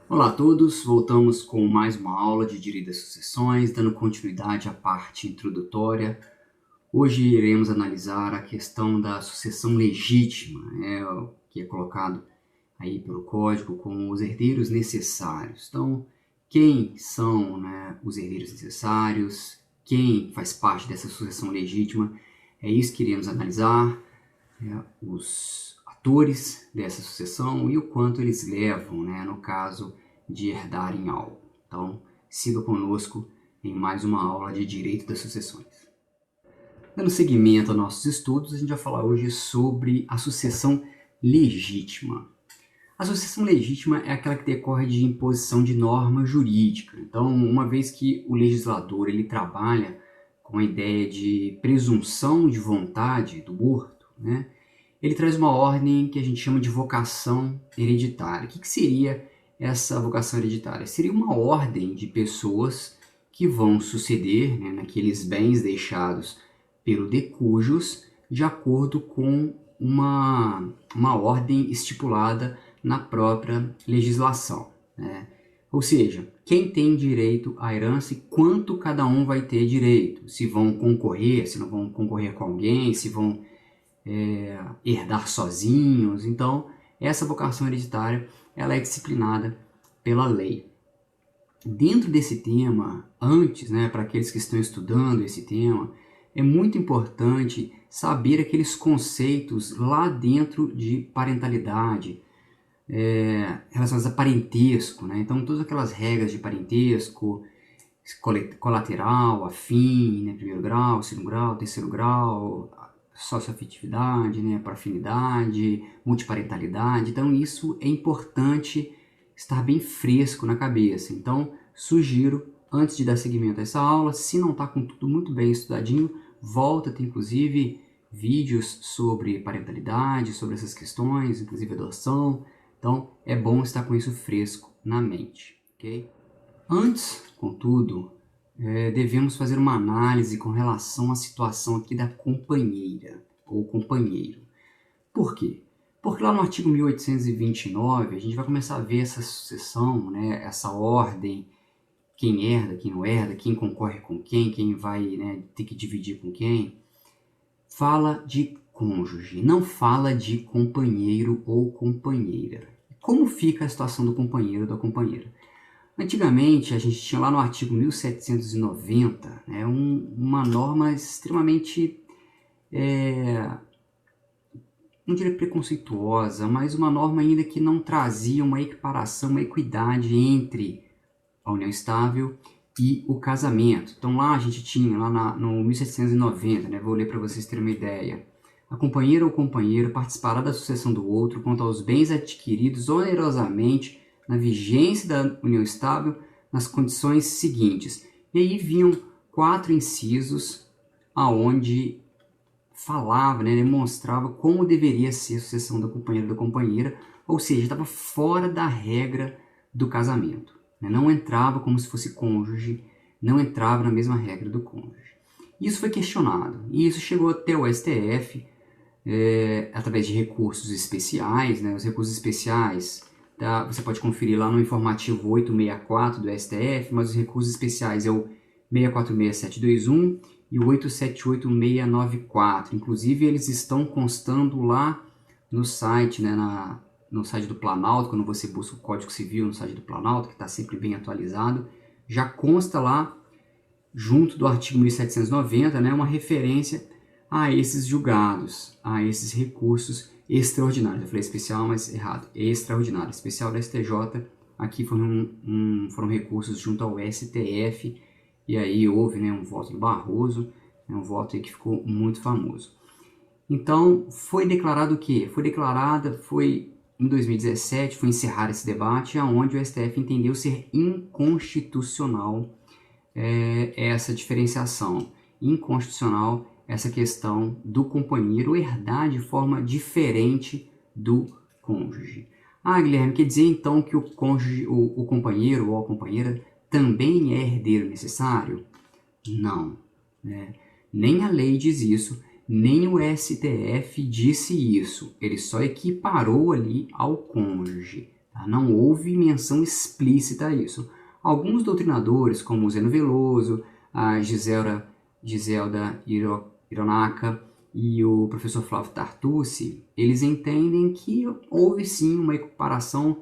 Olá a todos, voltamos com mais uma aula de Direito das Sucessões, dando continuidade à parte introdutória. Hoje iremos analisar a questão da sucessão legítima, o que é colocado aí pelo Código como os herdeiros necessários. Então, quem são, os herdeiros necessários? Quem faz parte dessa sucessão legítima? É isso que iremos analisar, os atores dessa sucessão e o quanto eles levam, no caso de herdarem algo. Então, siga conosco em mais uma aula de Direito das Sucessões. Dando seguimento aos nossos estudos, a gente vai falar hoje sobre a sucessão legítima. A sucessão legítima é aquela que decorre de imposição de norma jurídica. Então, uma vez que o legislador ele trabalha com a ideia de presunção de vontade do morto, ele traz uma ordem que a gente chama de vocação hereditária. O que seria essa vocação hereditária? Seria uma ordem de pessoas que vão suceder naqueles bens deixados pelo decujus de acordo com uma ordem estipulada na própria legislação. Ou seja, quem tem direito à herança e quanto cada um vai ter direito. Se vão concorrer, se não vão concorrer com alguém, se vão herdar sozinhos. Então, essa vocação hereditária ela é disciplinada pela lei. Dentro desse tema, antes, para aqueles que estão estudando esse tema, é muito importante saber aqueles conceitos lá dentro de parentalidade, relacionados a parentesco. Então, todas aquelas regras de parentesco, colateral, afim, primeiro grau, segundo grau, terceiro grau, socioafetividade, parafinidade, multiparentalidade. Então, isso é importante estar bem fresco na cabeça. Então, sugiro, antes de dar seguimento a essa aula, se não está com tudo muito bem estudadinho, volta, tem inclusive vídeos sobre parentalidade, sobre essas questões, inclusive adoção. Então, é bom estar com isso fresco na mente, ok? Antes, contudo, devemos fazer uma análise com relação à situação aqui da companheira ou companheiro. Por quê? Porque lá no artigo 1829 a gente vai começar a ver essa sucessão, essa ordem, quem herda, quem não herda, quem concorre com quem vai ter que dividir com quem. Fala de cônjuge, não fala de companheiro ou companheira. Como fica a situação do companheiro ou da companheira? Antigamente, a gente tinha lá no artigo 1790 uma norma extremamente, não diria preconceituosa, mas uma norma ainda que não trazia uma equiparação, uma equidade entre a união estável e o casamento. Então lá a gente tinha, lá no 1790, vou ler para vocês terem uma ideia. A companheira ou companheiro participará da sucessão do outro quanto aos bens adquiridos onerosamente na vigência da união estável, nas condições seguintes. E aí vinham 4 incisos aonde falava, demonstrava como deveria ser a sucessão da companheira ou da companheira, ou seja, estava fora da regra do casamento. Não entrava como se fosse cônjuge, não entrava na mesma regra do cônjuge. Isso foi questionado, e isso chegou até o STF, através de recursos especiais. Os recursos especiais, você pode conferir lá no informativo 864 do STF, mas os recursos especiais é o 646721 e o 878694. Inclusive, eles estão constando lá no site, no site do Planalto. Quando você busca o Código Civil no site do Planalto, que está sempre bem atualizado, já consta lá, junto do artigo 1790, uma referência a esses julgados, a esses recursos extraordinários. Eu falei especial, mas errado, extraordinário. Especial da STJ, aqui foram recursos junto ao STF, e aí houve um voto do Barroso, um voto aí que ficou muito famoso. Então, foi declarado o quê? Foi em 2017, foi encerrado esse debate, onde o STF entendeu ser inconstitucional essa diferenciação, inconstitucional essa questão do companheiro herdar de forma diferente do cônjuge. Guilherme, quer dizer então que o cônjuge, o companheiro ou a companheira também é herdeiro necessário? Não, nem a lei diz isso, nem o STF disse isso. Ele só equiparou ali ao cônjuge, Tá? Não houve menção explícita a isso. Alguns doutrinadores, como o Zeno Veloso, a Giselda Hironaka e o professor Flávio Tartucci, eles entendem que houve sim uma equiparação,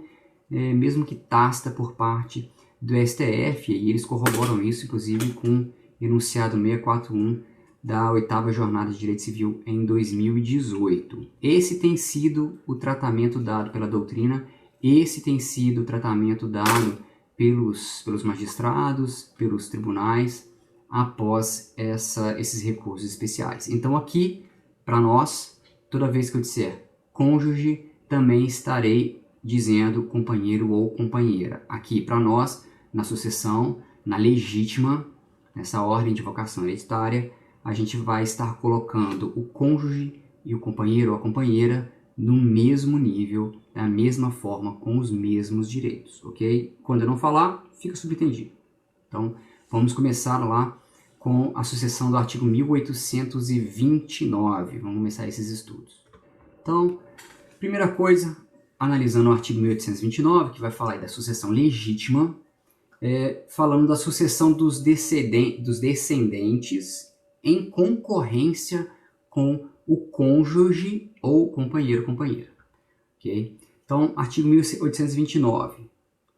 mesmo que tácita, por parte do STF, e eles corroboram isso, inclusive, com o enunciado 641 da 8ª Jornada de Direito Civil em 2018. Esse tem sido o tratamento dado pela doutrina, esse tem sido o tratamento dado pelos magistrados, pelos tribunais, após esses recursos especiais. Então aqui, para nós, toda vez que eu disser cônjuge, também estarei dizendo companheiro ou companheira. Aqui, para nós, na sucessão, na legítima, nessa ordem de vocação hereditária, a gente vai estar colocando o cônjuge e o companheiro ou a companheira no mesmo nível, da mesma forma, com os mesmos direitos, ok? Quando eu não falar, fica subentendido. Então, vamos começar lá com a sucessão do artigo 1829. Vamos começar esses estudos. Então, primeira coisa, analisando o artigo 1829, que vai falar aí da sucessão legítima, falando da sucessão dos descendentes em concorrência com o cônjuge ou companheiro ou companheira. Okay? Então, artigo 1829.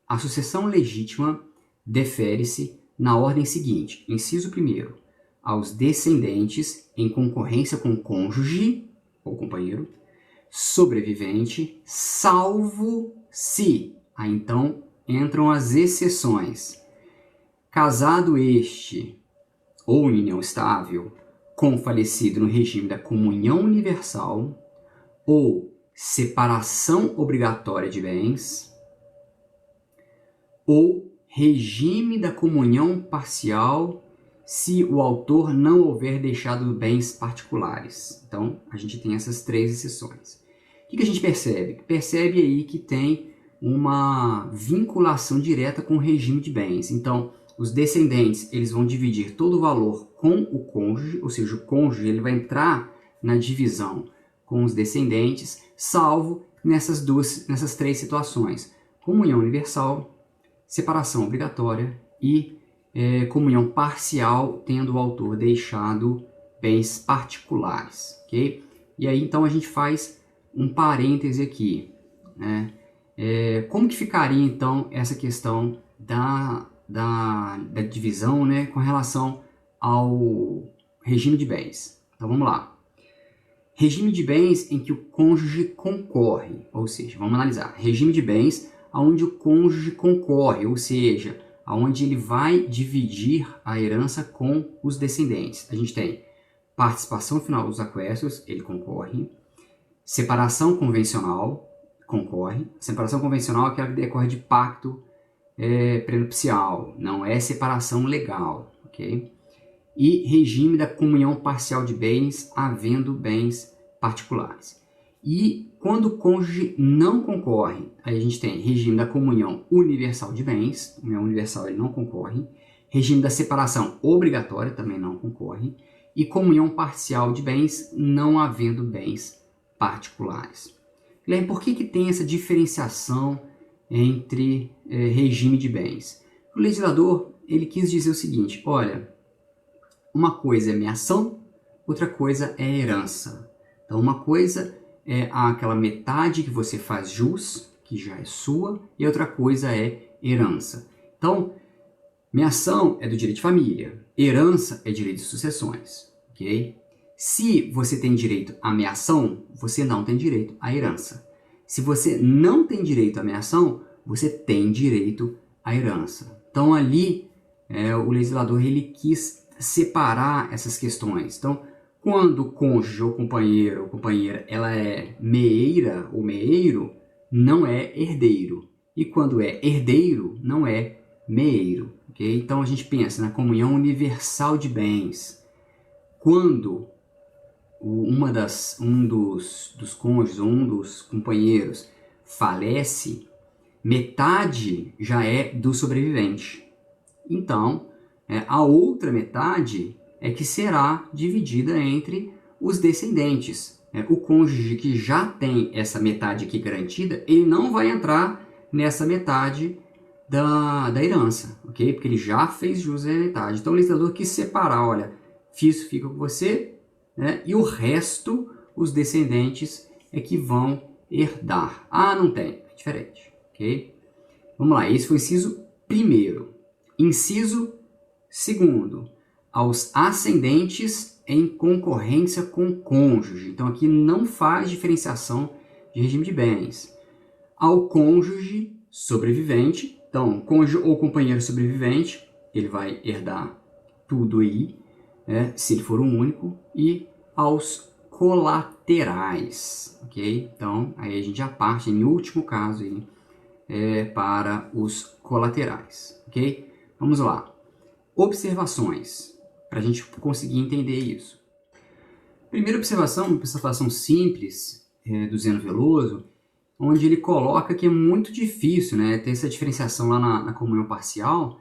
A sucessão legítima defere-se na ordem seguinte. Inciso 1º, aos descendentes em concorrência com o cônjuge ou companheiro sobrevivente, salvo se, aí então entram as exceções, casado este ou em união estável com o falecido no regime da comunhão universal ou separação obrigatória de bens, ou regime da comunhão parcial se o autor não houver deixado bens particulares. Então, a gente tem essas 3 exceções. O que a gente percebe? Percebe aí que tem uma vinculação direta com o regime de bens. Então, os descendentes, eles vão dividir todo o valor com o cônjuge, ou seja, o cônjuge ele vai entrar na divisão com os descendentes, salvo nessas 3 situações: comunhão universal, separação obrigatória e comunhão parcial, tendo o autor deixado bens particulares, ok? E aí, então, a gente faz um parêntese aqui, né? Como que ficaria, então, essa questão da divisão, né, com relação ao regime de bens? Então, vamos lá. Regime de bens em que o cônjuge concorre, ou seja, vamos analisar. Regime de bens onde o cônjuge concorre, ou seja, onde ele vai dividir a herança com os descendentes. A gente tem participação final dos aquestos, ele concorre. Separação convencional, concorre. Separação convencional é aquela que decorre de pacto prenupcial, não é separação legal, ok? E regime da comunhão parcial de bens, havendo bens particulares. E quando o cônjuge não concorre, aí a gente tem regime da comunhão universal de bens, comunhão universal ele não concorre, regime da separação obrigatória também não concorre, e comunhão parcial de bens, não havendo bens particulares. Guilherme, por que tem essa diferenciação entre regime de bens? O legislador ele quis dizer o seguinte: olha, uma coisa é meação, outra coisa é herança. Então, uma coisa é aquela metade que você faz jus, que já é sua, e outra coisa é herança. Então, meação é do direito de família, herança é direito de sucessões, ok? Se você tem direito à meação, você não tem direito à herança. Se você não tem direito à meação, você tem direito à herança. Então, ali, o legislador ele quis separar essas questões. Então, quando o cônjuge ou companheiro ou companheira ela é meeira ou meeiro, não é herdeiro. E quando é herdeiro, não é meeiro. Okay? Então a gente pensa na comunhão universal de bens. Quando um dos cônjuges ou um dos companheiros falece, metade já é do sobrevivente. Então, a outra metade é que será dividida entre os descendentes. O cônjuge que já tem essa metade aqui garantida, ele não vai entrar nessa metade da herança, ok? Porque ele já fez jus à metade. Então o legislador quis separar, olha, isso fica com você, né? E o resto, os descendentes é que vão herdar. Ah, não tem, é diferente, ok? Vamos lá, esse foi o inciso primeiro. Inciso segundo, aos ascendentes em concorrência com o cônjuge. Então aqui não faz diferenciação de regime de bens. Ao cônjuge sobrevivente, então cônjuge ou companheiro sobrevivente, ele vai herdar tudo aí, né, se ele for o único, e aos colaterais, ok? Então aí a gente já parte, em último caso, aí, para os colaterais, ok? Vamos lá. Observações, para a gente conseguir entender isso. Primeira observação, uma observação simples do Zeno Veloso, onde ele coloca que é muito difícil, né, ter essa diferenciação lá na comunhão parcial,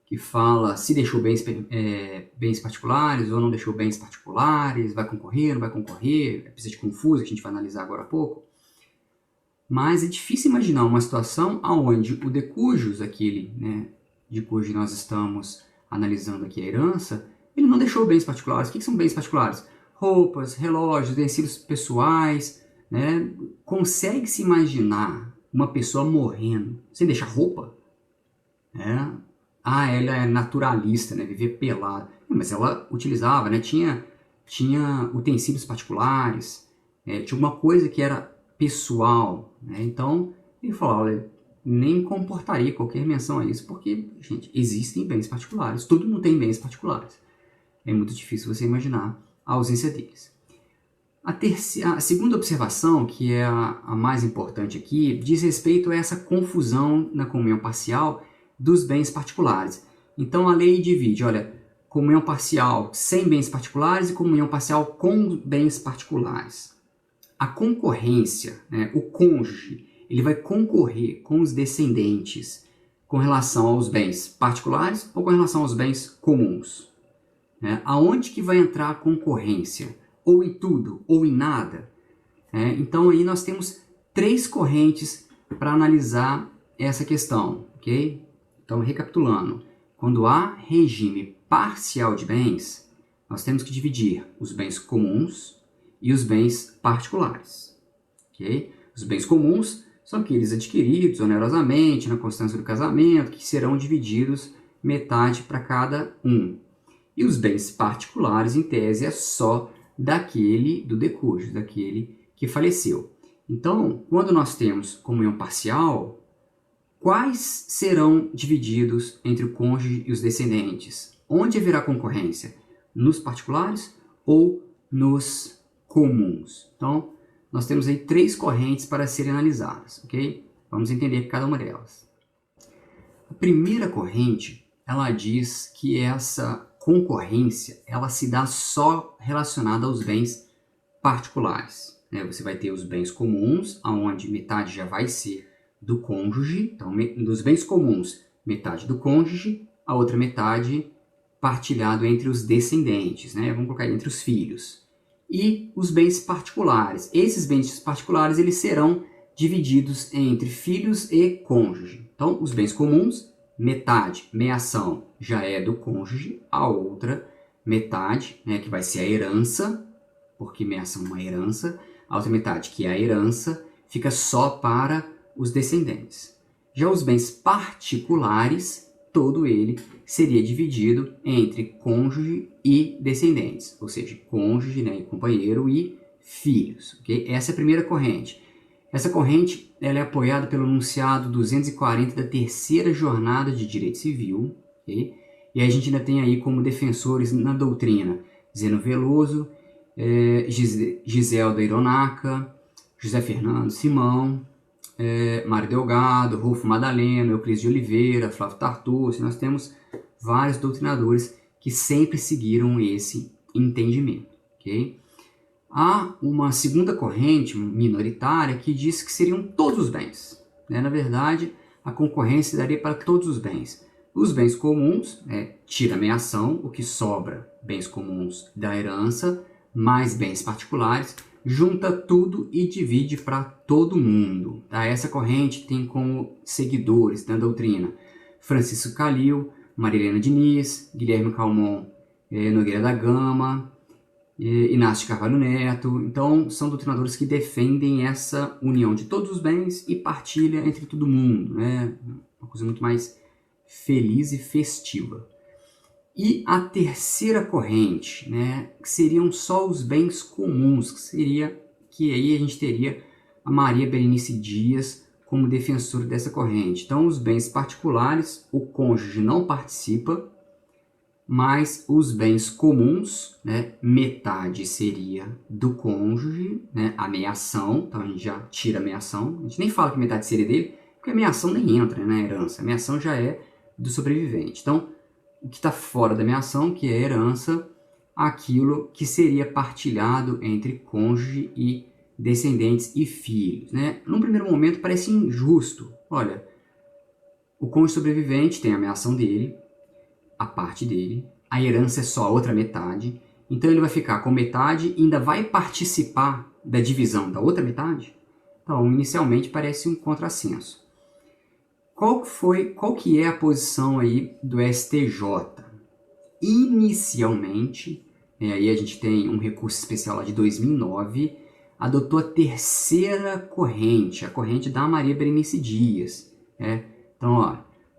que fala se deixou bens particulares ou não deixou bens particulares, vai concorrer, não vai concorrer, é precisa de confuso, que a gente vai analisar agora há pouco. Mas é difícil imaginar uma situação onde o de cujus, aquele, né, de cujo nós estamos analisando aqui a herança, ele não deixou bens particulares. O que são bens particulares? Roupas, relógios, utensílios pessoais, né? Consegue-se imaginar uma pessoa morrendo sem deixar roupa? Ela é naturalista, né? Viver pelada. Mas ela utilizava, né? Tinha utensílios particulares, tinha uma coisa que era pessoal, né? Então ele falou, olha, nem comportaria qualquer menção a isso, porque, gente, existem bens particulares, todo mundo tem bens particulares. É muito difícil você imaginar a ausência deles. A segunda observação, que é a mais importante aqui, diz respeito a essa confusão na comunhão parcial dos bens particulares. Então a lei divide, olha, comunhão parcial sem bens particulares e comunhão parcial com bens particulares. A concorrência, né, o cônjuge, ele vai concorrer com os descendentes com relação aos bens particulares ou com relação aos bens comuns. Né? Aonde que vai entrar a concorrência? Ou em tudo, ou em nada? Então aí nós temos 3 correntes para analisar essa questão, ok? Então, recapitulando, quando há regime parcial de bens, nós temos que dividir os bens comuns e os bens particulares, ok? Os bens comuns são aqueles adquiridos onerosamente na constância do casamento, que serão divididos metade para cada um. E os bens particulares, em tese, é só daquele do decúbito, daquele que faleceu. Então, quando nós temos comunhão parcial, quais serão divididos entre o cônjuge e os descendentes? Onde haverá concorrência? Nos particulares ou nos comuns? Então, nós temos aí 3 correntes para serem analisadas, ok? Vamos entender cada uma delas. A primeira corrente, ela diz que essa concorrência, ela se dá só relacionada aos bens particulares. Né? Você vai ter os bens comuns, onde metade já vai ser do cônjuge. Então, dos bens comuns, metade do cônjuge, a outra metade partilhado entre os descendentes, né? Vamos colocar entre os filhos. E os bens particulares. Esses bens particulares, eles serão divididos entre filhos e cônjuge. Então, os bens comuns, metade, meiação, já é do cônjuge, a outra metade, né, que vai ser a herança, porque meiação é uma herança, a outra metade, que é a herança, fica só para os descendentes. Já os bens particulares, todo ele seria dividido entre cônjuge e descendentes, ou seja, cônjuge, né, companheiro e filhos. Okay? Essa é a primeira corrente. Essa corrente ela é apoiada pelo enunciado 240 da terceira jornada de direito civil, okay? E a gente ainda tem aí como defensores na doutrina Zeno Veloso, Giselda Hironaka, José Fernando Simão, Mário Delgado, Rufo Madaleno, Euclides de Oliveira, Flávio Tartucci. Nós temos vários doutrinadores que sempre seguiram esse entendimento, ok? Há uma segunda corrente minoritária que diz que seriam todos os bens. Né? Na verdade, a concorrência daria para todos os bens. Os bens comuns, tira a meiação, o que sobra, bens comuns da herança, mais bens particulares, junta tudo e divide para todo mundo. Tá? Essa corrente tem como seguidores da doutrina Francisco Calil, Marilena Diniz, Guilherme Calmon Nogueira da Gama, Inácio de Carvalho Neto. Então, são doutrinadores que defendem essa união de todos os bens e partilha entre todo mundo, né? Uma coisa muito mais feliz e festiva. E a terceira corrente, né, que seriam só os bens comuns, que aí a gente teria a Maria Berenice Dias como defensora dessa corrente. Então, os bens particulares, o cônjuge não participa, mas os bens comuns, né, metade seria do cônjuge, né, a meação, então a gente já tira a meação, a gente nem fala que metade seria dele, porque a meação nem entra na herança, a meação já é do sobrevivente. Então, o que está fora da meação, que é a herança, aquilo que seria partilhado entre cônjuge e descendentes e filhos, né? Num primeiro momento parece injusto. Olha, o cônjuge sobrevivente tem a meação dele, a parte dele, a herança é só a outra metade, então ele vai ficar com metade e ainda vai participar da divisão da outra metade? Então, inicialmente parece um contrassenso. Qual que é a posição aí do STJ? Inicialmente, aí a gente tem um recurso especial lá de 2009, adotou a terceira corrente, a corrente da Maria Berenice Dias. Então, ó,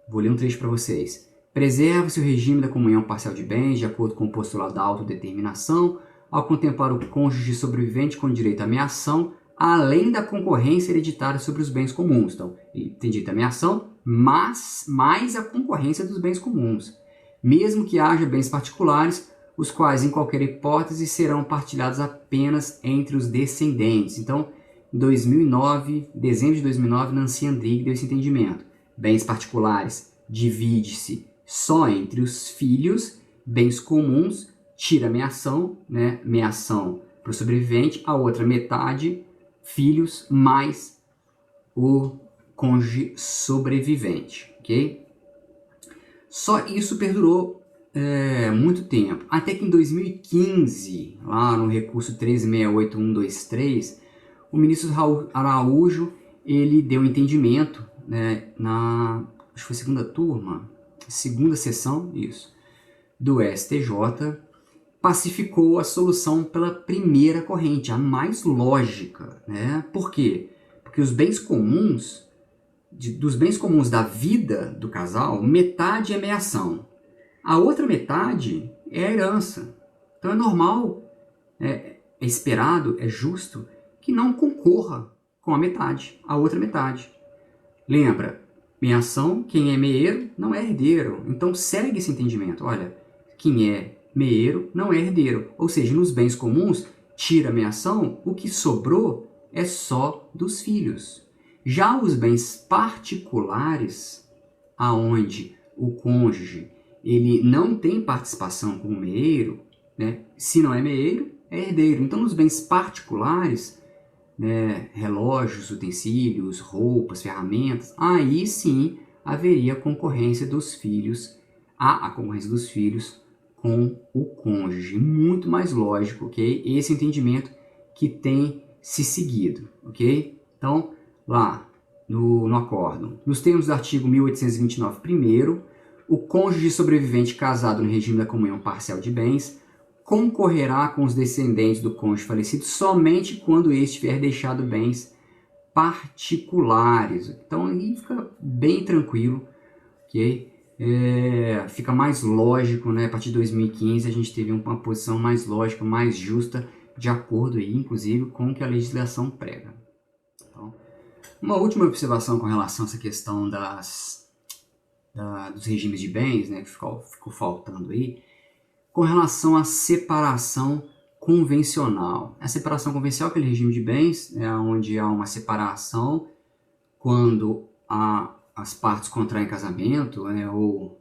vou ler um trecho para vocês. Preserva-se o regime da comunhão parcial de bens, de acordo com o postulado da autodeterminação, ao contemplar o cônjuge sobrevivente com direito à meação, além da concorrência hereditária sobre os bens comuns. Então, ele tem direito à meação, mas mais a concorrência dos bens comuns. Mesmo que haja bens particulares, os quais, em qualquer hipótese, serão partilhados apenas entre os descendentes. Então, em 2009, dezembro de 2009, Nancy Andrighi deu esse entendimento. Bens particulares divide-se só entre os filhos, bens comuns, tira a meação, né? Meação para o sobrevivente, a outra metade, filhos, mais o cônjuge sobrevivente, ok? Só isso perdurou muito tempo, até que em 2015, lá no recurso 1368123, o ministro Raul Araújo, ele deu um entendimento, né, acho que foi segunda sessão, isso, do STJ, pacificou a solução pela primeira corrente, a mais lógica, né? Por quê? Porque os bens comuns, dos bens comuns da vida do casal, metade é meação. A outra metade é a herança. Então é normal, é esperado, é justo que não concorra com a outra metade. Lembra, meação, quem é meeiro não é herdeiro. Então segue esse entendimento. Olha, quem é meeiro não é herdeiro. Ou seja, nos bens comuns, tira a meação, o que sobrou é só dos filhos. Já os bens particulares, aonde o cônjuge ele não tem participação como meeiro, né? Se não é meeiro, é herdeiro. Então, nos bens particulares, né, relógios, utensílios, roupas, ferramentas, aí sim haveria concorrência dos filhos, a concorrência dos filhos com o cônjuge. Muito mais lógico, ok? Esse entendimento que tem se seguido, ok? Então, lá no acórdão, nos termos do artigo 1829, primeiro, o cônjuge sobrevivente casado no regime da comunhão parcial de bens concorrerá com os descendentes do cônjuge falecido somente quando este tiver deixado bens particulares. Então aí fica bem tranquilo, ok? Fica mais lógico, né? A partir de 2015 a gente teve uma posição mais lógica, mais justa, de acordo aí, inclusive, com o que a legislação prega. Então, uma última observação com relação a essa questão dos regimes de bens, né, que ficou faltando aí, com relação à separação convencional. A separação convencional, aquele regime de bens, é onde há uma separação quando as partes contraem casamento, né, ou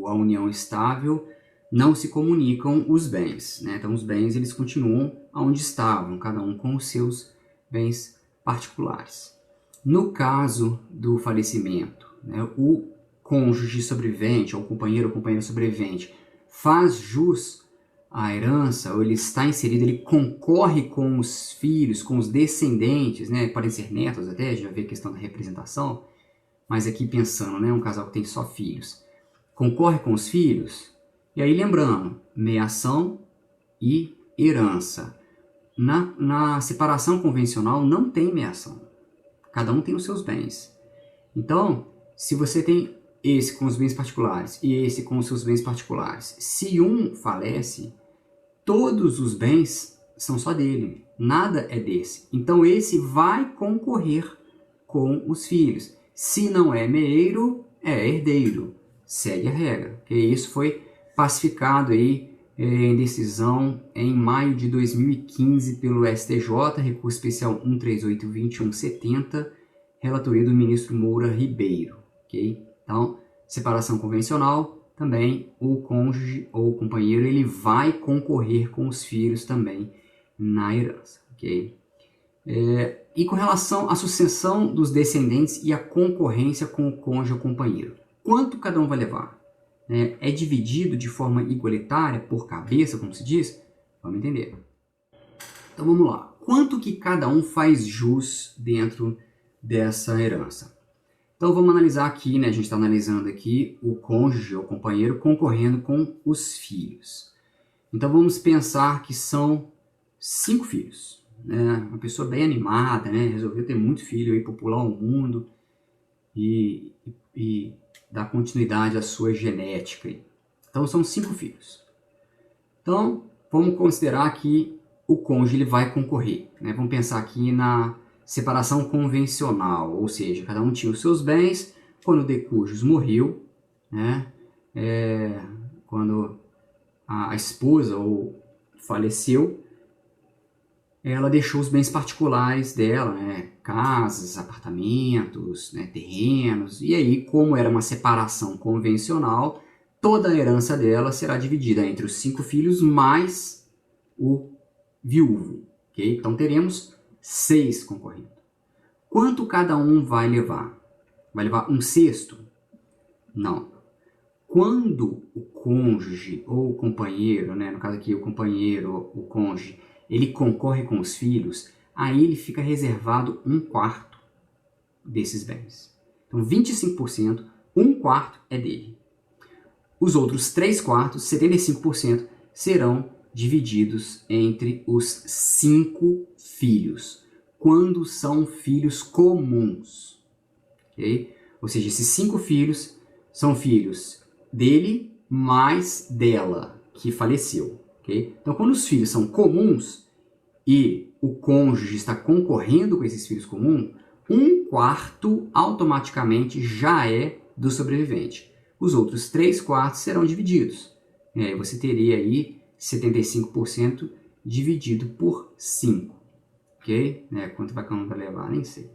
a união estável, não se comunicam os bens, né? Então os bens eles continuam onde estavam, cada um com os seus bens particulares. No caso do falecimento, né, o cônjuge sobrevivente, ou companheiro ou companheira sobrevivente, faz jus a herança, ou ele está inserido, ele concorre com os filhos, com os descendentes, né? Podem ser netos até, já vê a questão da representação, mas aqui pensando, né? Um casal que tem só filhos, concorre com os filhos, e aí lembrando, meação e herança. Na separação convencional não tem meação, cada um tem os seus bens. Então, se você tem esse com os bens particulares e esse com os seus bens particulares, se um falece, todos os bens são só dele, nada é desse. Então esse vai concorrer com os filhos. Se não é meeiro, é herdeiro. Segue a regra. Que isso foi pacificado aí em decisão em maio de 2015 pelo STJ, recurso especial 1382170, relatoria do ministro Moura Ribeiro. Okay? Então, separação convencional, também o cônjuge ou o companheiro ele vai concorrer com os filhos também na herança. Okay? E com relação à sucessão dos descendentes e a concorrência com o cônjuge ou companheiro, quanto cada um vai levar? É dividido de forma igualitária, por cabeça, como se diz? Vamos entender. Então vamos lá. Quanto que cada um faz jus dentro dessa herança? Então vamos analisar aqui, né? A gente está analisando aqui o cônjuge ou companheiro concorrendo com os filhos. Então vamos pensar que são 5 filhos. Né? Uma pessoa bem animada, né? Resolveu ter muito filho, aí, popular o mundo e dar continuidade à sua genética. Então são 5 filhos. Então vamos considerar que o cônjuge ele vai concorrer. Né? Vamos pensar aqui na separação convencional, ou seja, cada um tinha os seus bens, quando o decujus morreu, né? Quando a esposa ou faleceu, ela deixou os bens particulares dela, né? Casas, apartamentos, né? Terrenos, e aí, como era uma separação convencional, toda a herança dela será dividida entre os 5 filhos mais o viúvo, ok? Então teremos 6 concorrendo. Quanto cada um vai levar? Vai levar 1/6? Não. Quando o cônjuge ou o companheiro, né, no caso aqui o companheiro, o cônjuge, ele concorre com os filhos, aí ele fica reservado 1/4 desses bens. Então 25%, 1/4 é dele. Os outros 3/4, 75%, serão divididos entre os 5 filhos, quando são filhos comuns. Okay? Ou seja, esses 5 filhos são filhos dele mais dela, que faleceu. Okay? Então, quando os filhos são comuns e o cônjuge está concorrendo com esses filhos comuns, 1/4 automaticamente já é do sobrevivente. Os outros 3/4 serão divididos. E aí você teria aí 75% dividido por 5. Ok? Quanto vai levar? Nem sei.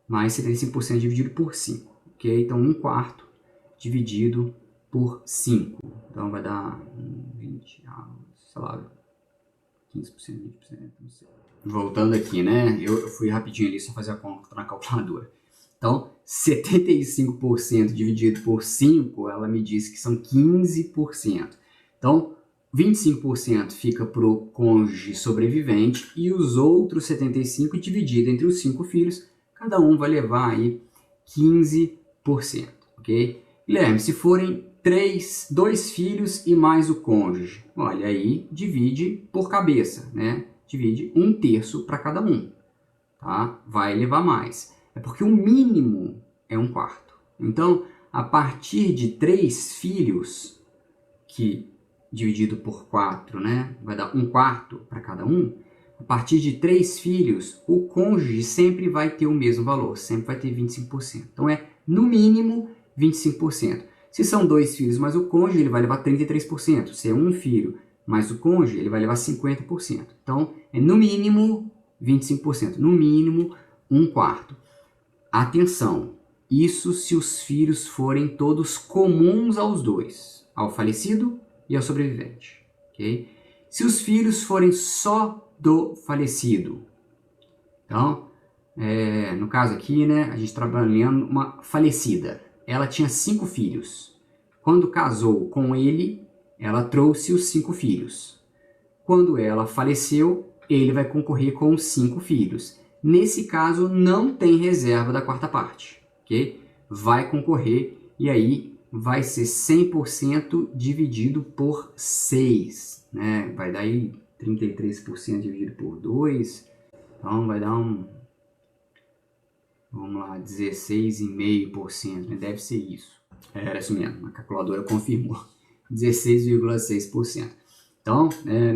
Mais 75% dividido por 5. Ok? Então 1/4 dividido por 5. Então vai dar 20, sei lá, 15%, 20%, não sei. Voltando aqui, né? Eu fui rapidinho ali só fazer a conta na calculadora. Então, 75% dividido por 5, ela me disse que são 15%. Então, 25% fica para o cônjuge sobrevivente e os outros 75% dividido entre os 5 filhos, cada um vai levar aí 15%, ok? Guilherme, se forem 2 filhos e mais o cônjuge, olha aí, divide por cabeça, né? Divide 1/3 para cada um, tá? Vai levar mais. É porque o mínimo é 1/4. Então, a partir de 3 filhos, que dividido por 4, né? Vai dar 1/4 para cada um. A partir de 3 filhos, o cônjuge sempre vai ter o mesmo valor, sempre vai ter 25%. Então é, no mínimo, 25%. Se são 2 filhos mais o cônjuge, ele vai levar 33%. Se é 1 filho mais o cônjuge, ele vai levar 50%. Então, é no mínimo 25%, no mínimo 1/4. Atenção, isso se os filhos forem todos comuns aos dois, ao falecido e ao sobrevivente. Okay? Se os filhos forem só do falecido, então, no caso aqui, né, a gente trabalhando uma falecida, ela tinha 5 filhos. Quando casou com ele, ela trouxe os 5 filhos. Quando ela faleceu, ele vai concorrer com os 5 filhos. Nesse caso, não tem reserva da quarta parte, ok? Vai concorrer e aí vai ser 100% dividido por 6, né? Vai dar aí 33% dividido por 2, então vai dar vamos lá, 16,5%, né? Deve ser isso. Era isso mesmo, a calculadora confirmou. 16,6%. Então,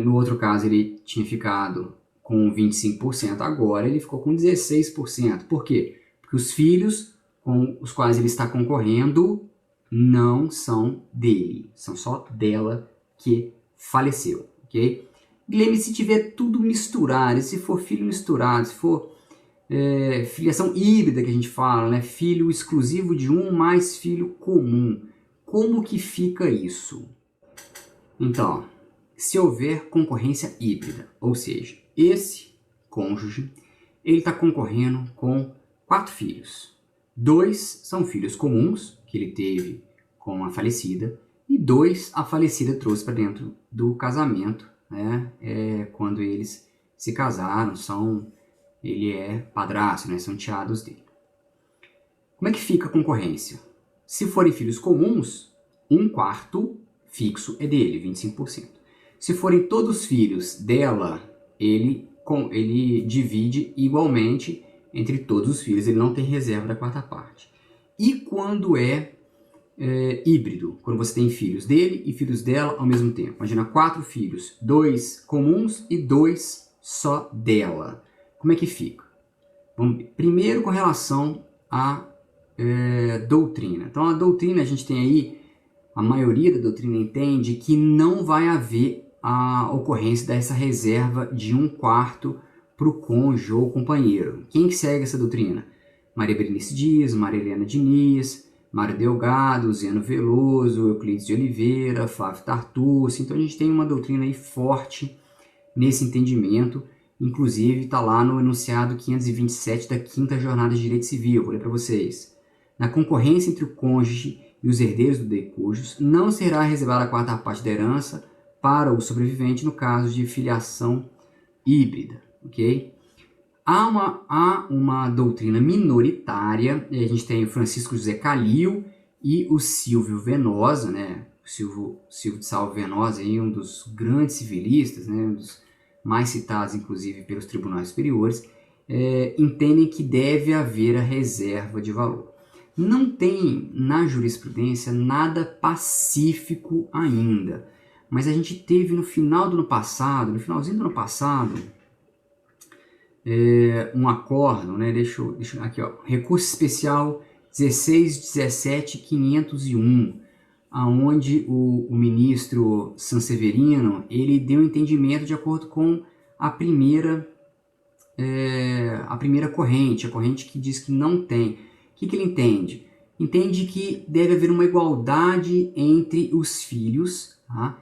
no outro caso ele tinha ficado com 25%, agora ele ficou com 16%. Por quê? Porque os filhos com os quais ele está concorrendo não são dele, são só dela que faleceu, ok? Lembre se tiver tudo misturado, se for filho misturado, se for filiação híbrida que a gente fala, né? Filho exclusivo de um mais filho comum. Como que fica isso? Então, se houver concorrência híbrida, ou seja, esse cônjuge ele está concorrendo com 4 filhos. 2 são filhos comuns que ele teve com a falecida e 2 a falecida trouxe para dentro do casamento, né? Quando eles se casaram, ele é padrasto, né? São enteados dele. Como é que fica a concorrência? Se forem filhos comuns, 1/4 fixo é dele, 25%. Se forem todos filhos dela, ele divide igualmente entre todos os filhos, ele não tem reserva da quarta parte. E quando é híbrido, quando você tem filhos dele e filhos dela ao mesmo tempo. Imagina 4 filhos, 2 comuns e 2 só dela. Como é que fica? Vamos ver. Primeiro com relação à doutrina. Então a doutrina, a gente tem aí, a maioria da doutrina entende que não vai haver a ocorrência dessa reserva de 1/4 para o cônjuge ou companheiro. Quem que segue essa doutrina? Maria Berenice Dias, Maria Helena Diniz, Mário Delgado, Zeno Veloso, Euclides de Oliveira, Flávio Tartucci. Então a gente tem uma doutrina aí forte nesse entendimento. Inclusive está lá no enunciado 527 da 5ª Jornada de Direito Civil. Vou ler para vocês. Na concorrência entre o cônjuge e os herdeiros do decujus, não será reservada a quarta parte da herança para o sobrevivente no caso de filiação híbrida, ok? Há uma doutrina minoritária, e a gente tem o Francisco José Calil e o Silvio Venosa, né? O Silvio de Salvo Venosa, aí, um dos grandes civilistas, né? Um dos mais citados, inclusive, pelos tribunais superiores, entendem que deve haver a reserva de valor. Não tem na jurisprudência nada pacífico ainda, mas a gente teve no finalzinho do ano passado, um acórdão, né? Deixa eu aqui, ó, recurso especial 16.17.501, aonde o ministro Sanseverino ele deu entendimento de acordo com a primeira corrente, a corrente que diz que não tem. O que ele entende? Entende que deve haver uma igualdade entre os filhos, tá?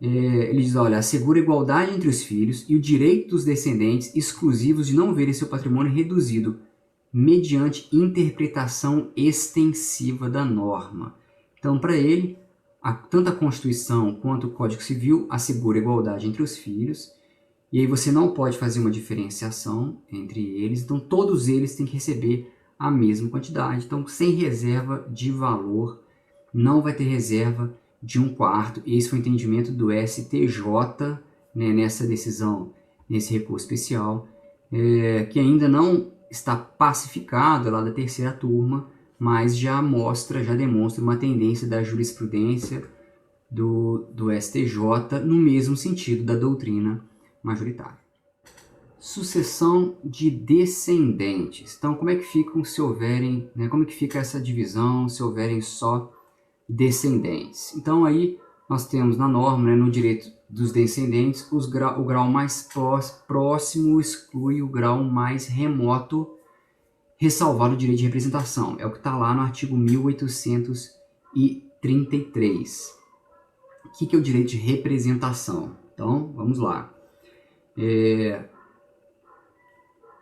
Ele diz, olha, assegura a igualdade entre os filhos e o direito dos descendentes exclusivos de não verem seu patrimônio reduzido mediante interpretação extensiva da norma. Então, para ele, tanto a Constituição quanto o Código Civil assegura a igualdade entre os filhos, e aí você não pode fazer uma diferenciação entre eles, então todos eles têm que receber a mesma quantidade. Então, sem reserva de valor, não vai ter reserva de 1/4. Esse foi o entendimento do STJ, né, nessa decisão, nesse recurso especial, que ainda não está pacificado lá da 3ª turma, mas já demonstra uma tendência da jurisprudência do STJ no mesmo sentido da doutrina majoritária. Sucessão de descendentes. Então, como é que ficam se houverem, né, como é que fica essa divisão se houverem só descendentes? Então, aí nós temos na norma, né, no direito dos descendentes, o grau mais próximo exclui o grau mais remoto, ressalvado o direito de representação. É o que está lá no artigo 1833. O que é o direito de representação? Então, vamos lá.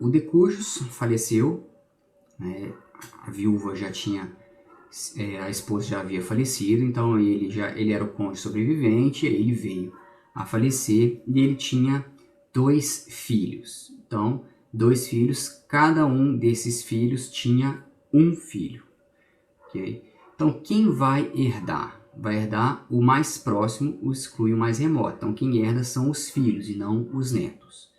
O decujus faleceu, né, a viúva já tinha a esposa já havia falecido, então ele era o cônjuge sobrevivente, ele veio a falecer e ele tinha 2 filhos. Então, 2 filhos, cada um desses filhos tinha um filho. Okay? Então, quem vai herdar? Vai herdar o mais próximo, exclui o mais remoto. Então, quem herda são os filhos e não os netos.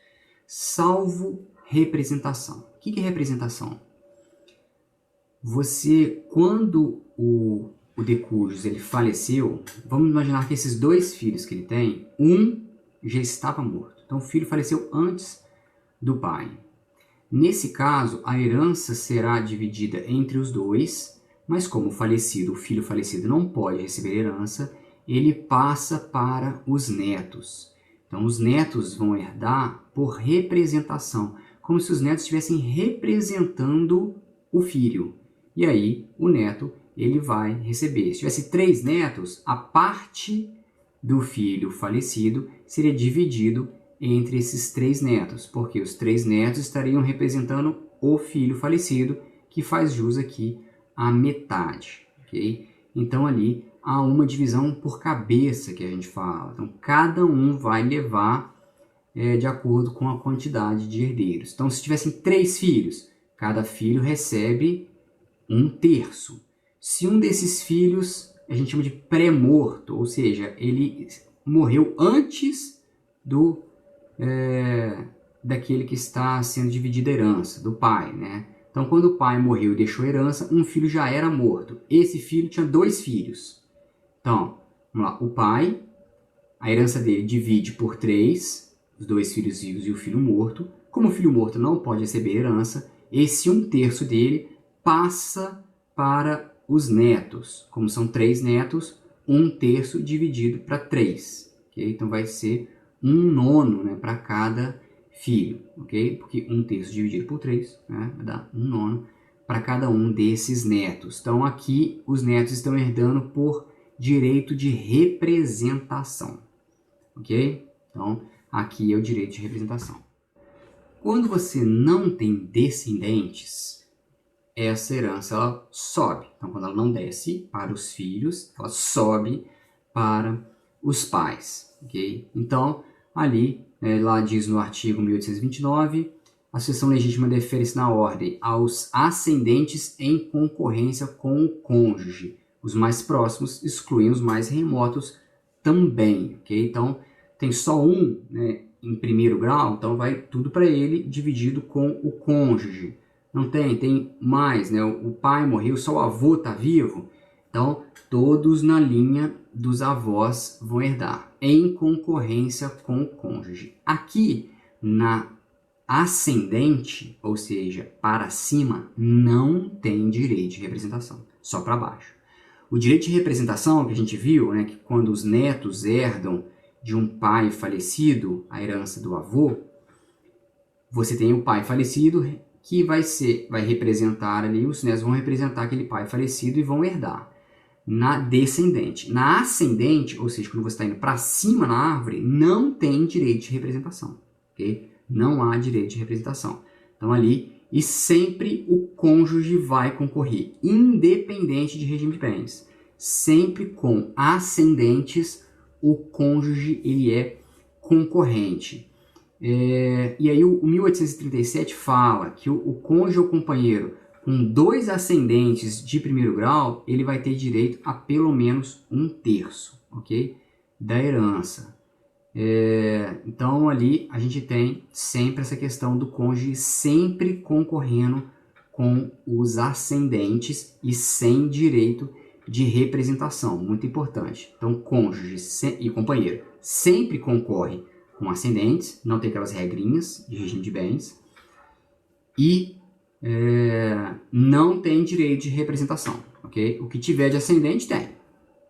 Salvo representação. O que é representação? Quando o Decúdios ele faleceu, vamos imaginar que esses 2 filhos que ele tem, um já estava morto. Então, o filho faleceu antes do pai. Nesse caso, a herança será dividida entre os 2, mas como o filho falecido não pode receber herança, ele passa para os netos. Então, os netos vão herdar por representação, como se os netos estivessem representando o filho. E aí, o neto ele vai receber. Se tivesse 3 netos, a parte do filho falecido seria dividido entre esses 3 netos, porque os 3 netos estariam representando o filho falecido, que faz jus aqui à metade, ok? Então ali há uma divisão por cabeça que a gente fala. Então cada um vai levar de acordo com a quantidade de herdeiros. Então se tivessem 3 filhos, cada filho recebe 1/3. Se um desses filhos a gente chama de pré-morto, ou seja, ele morreu antes daquele que está sendo dividida a herança, do pai, né? Então, quando o pai morreu e deixou a herança, um filho já era morto. Esse filho tinha 2 filhos. Então, vamos lá, o pai, a herança dele divide por 3, os 2 filhos vivos e o filho morto. Como o filho morto não pode receber herança, esse 1/3 dele passa para os netos. Como são 3 netos, 1/3 dividido para 3. Okay? Então, vai ser 1/9, né, para cada filho, ok? Porque 1/3 dividido por 3, né, vai dar 1/9 para cada um desses netos. Então aqui os netos estão herdando por direito de representação, ok? Então aqui é o direito de representação. Quando você não tem descendentes, essa herança ela sobe. Então quando ela não desce para os filhos, ela sobe para os pais, ok? Então ali lá diz no artigo 1829, a sucessão legítima defere-se na ordem aos ascendentes em concorrência com o cônjuge. Os mais próximos excluem os mais remotos também, ok? Então, tem só um, né, em primeiro grau, então vai tudo para ele dividido com o cônjuge. Não tem mais, né? O pai morreu, só o avô está vivo. Então, todos na linha dos avós vão herdar, em concorrência com o cônjuge. Aqui, na ascendente, ou seja, para cima, não tem direito de representação, só para baixo. O direito de representação que a gente viu, né, que quando os netos herdam de um pai falecido a herança do avô, você tem o pai falecido que vai representar ali, os netos vão representar aquele pai falecido e vão herdar. Na descendente. Na ascendente, ou seja, quando você está indo para cima na árvore, não tem direito de representação, ok? Não há direito de representação. Então ali, e sempre o cônjuge vai concorrer, independente de regime de bens. Sempre com ascendentes, o cônjuge ele é concorrente. E aí o 1837 fala que o cônjuge ou companheiro com 2 ascendentes de primeiro grau, ele vai ter direito a pelo menos 1/3, ok? Da herança. Então ali a gente tem sempre essa questão do cônjuge sempre concorrendo com os ascendentes e sem direito de representação, muito importante. Então cônjuge e companheiro sempre concorre com ascendentes, não tem aquelas regrinhas de regime de bens, e não tem direito de representação, ok? O que tiver de ascendente tem,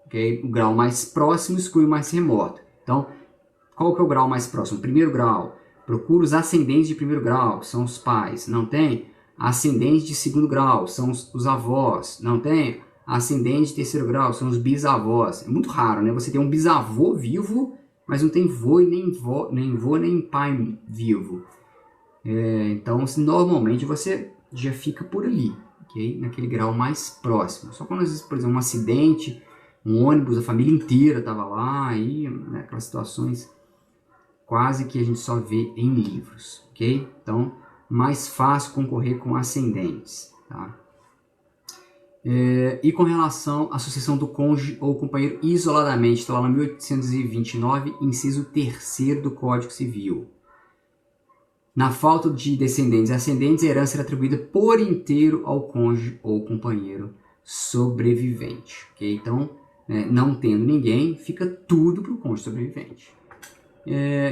ok? O grau mais próximo exclui o mais remoto. Então, qual que é o grau mais próximo? Primeiro grau, procura os ascendentes de primeiro grau, são os pais. Não tem? Ascendentes de segundo grau, são os avós. Não tem? Ascendentes de terceiro grau, são os bisavós. É muito raro, né? Você tem um bisavô vivo, mas não tem vô e nem pai vivo. Então, normalmente você já fica por ali, ok? Naquele grau mais próximo. Só quando, às vezes, por exemplo, um acidente, um ônibus, a família inteira estava lá, aí, né, aquelas situações quase que a gente só vê em livros, ok? Então, mais fácil concorrer com ascendentes, tá? E com relação à sucessão do cônjuge ou companheiro isoladamente, está lá no 1829, inciso 3º do Código Civil. Na falta de descendentes e ascendentes, a herança era atribuída por inteiro ao cônjuge ou companheiro sobrevivente, ok? Então, não tendo ninguém, fica tudo para o cônjuge sobrevivente.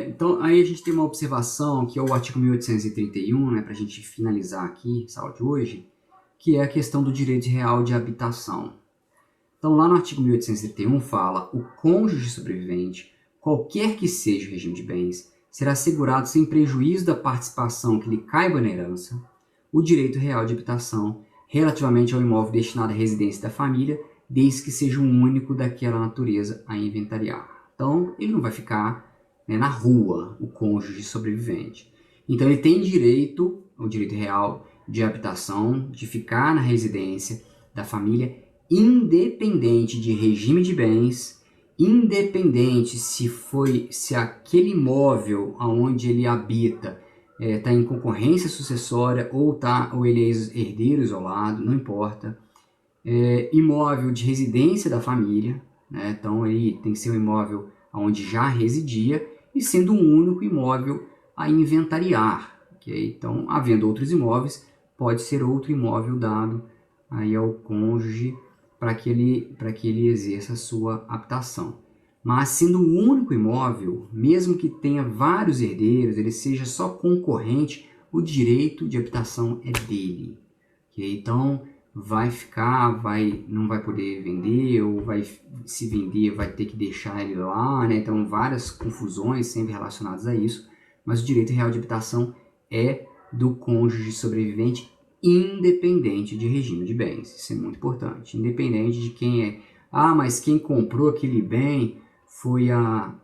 Então, aí a gente tem uma observação, que é o artigo 1831, né, para a gente finalizar aqui essa aula de hoje, que é a questão do direito real de habitação. Então, lá no artigo 1831 fala: o cônjuge sobrevivente, qualquer que seja o regime de bens, será assegurado sem prejuízo da participação que lhe caiba na herança, o direito real de habitação relativamente ao imóvel destinado à residência da família, desde que seja um único daquela natureza a inventariar. Então, ele não vai ficar, né, na rua, o cônjuge sobrevivente. Então, ele tem direito, o direito real de habitação, de ficar na residência da família, independente de regime de bens, independente se aquele imóvel onde ele habita está em concorrência sucessória ou ele é herdeiro isolado, não importa. Imóvel de residência da família, né? Então aí tem que ser um imóvel onde já residia e sendo um único imóvel a inventariar, okay? Então, havendo outros imóveis, pode ser outro imóvel dado aí ao cônjuge para que ele exerça a sua habitação. Mas sendo um único imóvel, mesmo que tenha vários herdeiros, ele seja só concorrente, o direito de habitação é dele. Okay? Então, não vai poder vender, ou se vender vai ter que deixar ele lá, né? Então, várias confusões sempre relacionadas a isso, mas o direito real de habitação é do cônjuge sobrevivente, independente de regime de bens. Isso é muito importante. Independente de quem é. Ah, mas quem comprou aquele bem foi a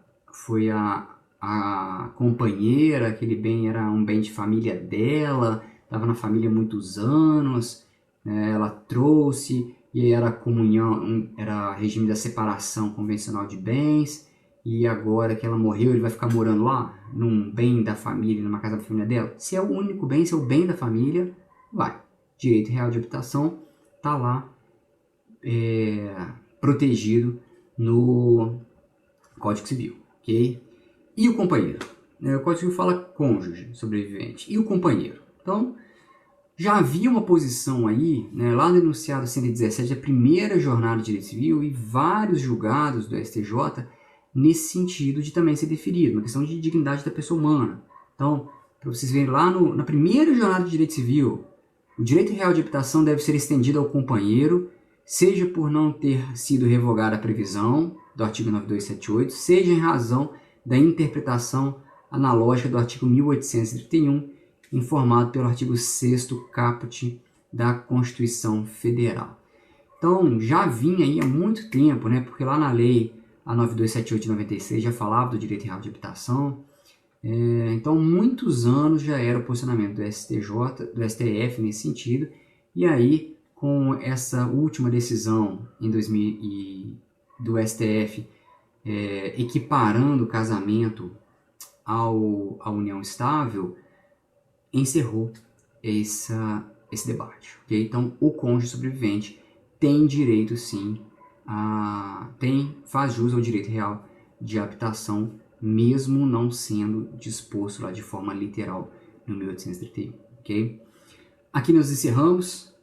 companheira, aquele bem era um bem de família dela, estava na família há muitos anos, né, ela trouxe, e aí era comunhão, era regime da separação convencional de bens, e agora que ela morreu, ele vai ficar morando lá, num bem da família, numa casa da família dela? Se é o único bem, se é o bem da família, vai. Direito real de habitação está lá protegido no Código Civil, ok? E o companheiro? O Código Civil fala cônjuge sobrevivente. E o companheiro? Então, já havia uma posição aí, né, lá no enunciado 117, a primeira jornada de direito civil, e vários julgados do STJ nesse sentido de também ser deferido, uma questão de dignidade da pessoa humana. Então, para vocês verem lá na primeira jornada de direito civil, o direito real de habitação deve ser estendido ao companheiro, seja por não ter sido revogada a previsão do artigo 9278, seja em razão da interpretação analógica do artigo 1831, informado pelo artigo 6º caput da Constituição Federal. Então, já vinha aí há muito tempo, né, porque lá na lei a 9278 de 96 já falava do direito real de habitação. Então, muitos anos já era o posicionamento do STJ, do STF nesse sentido, e aí, com essa última decisão em 2000 do STF, equiparando o casamento à união estável, encerrou esse debate. Okay? Então, o cônjuge sobrevivente tem direito, sim, faz jus ao direito real de habitação, mesmo não sendo disposto lá de forma literal no 1831. Okay? Aqui nós encerramos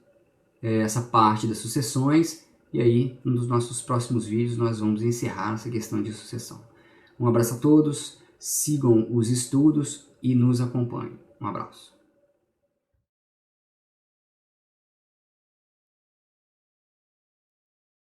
essa parte das sucessões, e aí, nos nossos próximos vídeos, nós vamos encerrar essa questão de sucessão. Um abraço a todos, sigam os estudos e nos acompanhem. Um abraço.